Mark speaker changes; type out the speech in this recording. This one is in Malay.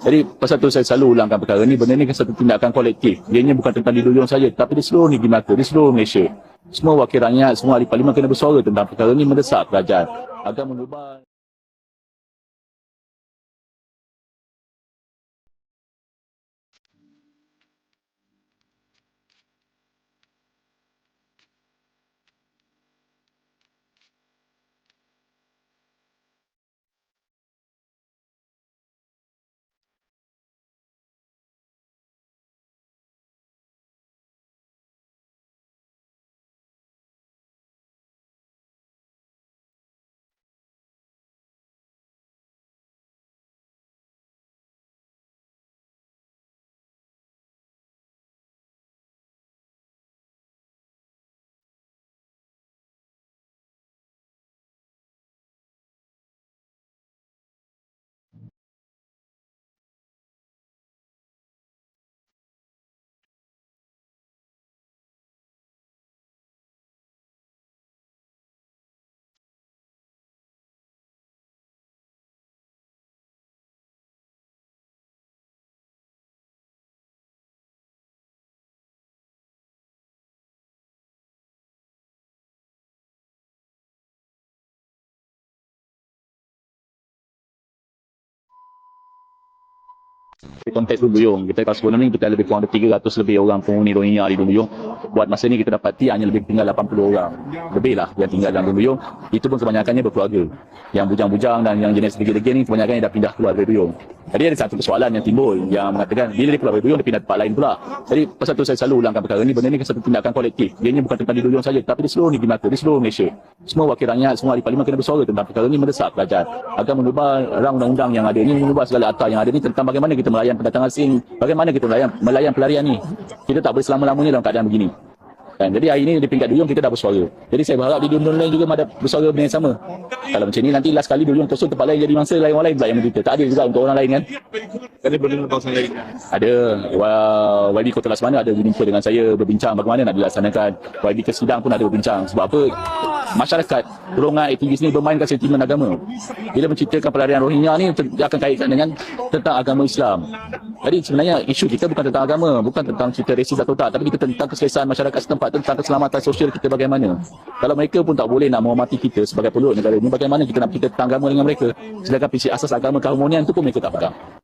Speaker 1: Jadi pasal tu saya selalu ulangkan perkara ni. Benda ni kan satu tindakan kolektif. Ianya bukan tentang di Duyung saja, tapi di seluruh negeri Melaka, di seluruh Malaysia. Semua wakil rakyat, semua ahli parlimen kena bersuara tentang perkara ni, mendesak kerajaan agar mengubah. Konteks Duyung, kita kalau sebenarnya kita lebih kurang ada 300 lebih orang penghuni Rohingya di Duyung. Buat masa ni kita dapati hanya lebih tinggal 80 orang lebih lah yang tinggal dalam Duyung. Itu pun kebanyakannya berkeluarga. Yang bujang-bujang dan yang jenis degil-degil ni kebanyakannya dah pindah keluar dari Duyung. Jadi ada satu persoalan yang timbul yang mengatakan bila dia keluar dari Duyung dia pindah tempat lain pula. Jadi pasal tu saya selalu ulangkan perkara ni. Benda ni kan satu tindakan kolektif. Ianya bukan tentang di Duyung saja, tapi di seluruh negeri Melaka, di seluruh Malaysia. Semua wakil rakyat, semua ahli parlimen kena bersuara tentang perkara ni, mendesak kerajaan agar mengubah rang undang-undang yang ada ni, mengubah segala akta yang ada ni tentang bagaimana kita melayan pendatang asing, bagaimana kita melayan pelarian ni. Kita tak boleh selama-lamanya dalam keadaan begini. Kan? Jadi hari ini di peringkat Duyung kita dah bersuara. Jadi saya berharap di Duyung lain juga ada bersuara benda yang sama. Kalau macam ni nanti last kali Duyung kosong tempat lain jadi mangsa, lain orang lain pula yang menderita. Tak adil juga untuk orang lain kan.
Speaker 2: Ada benda kawasan lain?
Speaker 1: Ada. YB Kota Lasmana ada jumpa dengan saya berbincang bagaimana nak dilaksanakan. YB ke sidang pun ada berbincang. Sebab apa? Masyarakat, golongan aktivis ni bermainkan sentimen agama. Bila menceritakan pelarian Rohingya ni dia akan kaitkan dengan tentang agama Islam. Jadi sebenarnya isu kita bukan tentang agama, bukan tentang cerita resis atau tak, tapi kita tentang keselesaan masyarakat setempat, tentang keselamatan sosial kita bagaimana. Kalau mereka pun tak boleh nak menghormati kita sebagai penduduk negara ini, bagaimana kita nak kita tentang agama dengan mereka? Sedangkan prinsip asas agama keharmonian itu pun mereka tak pegang.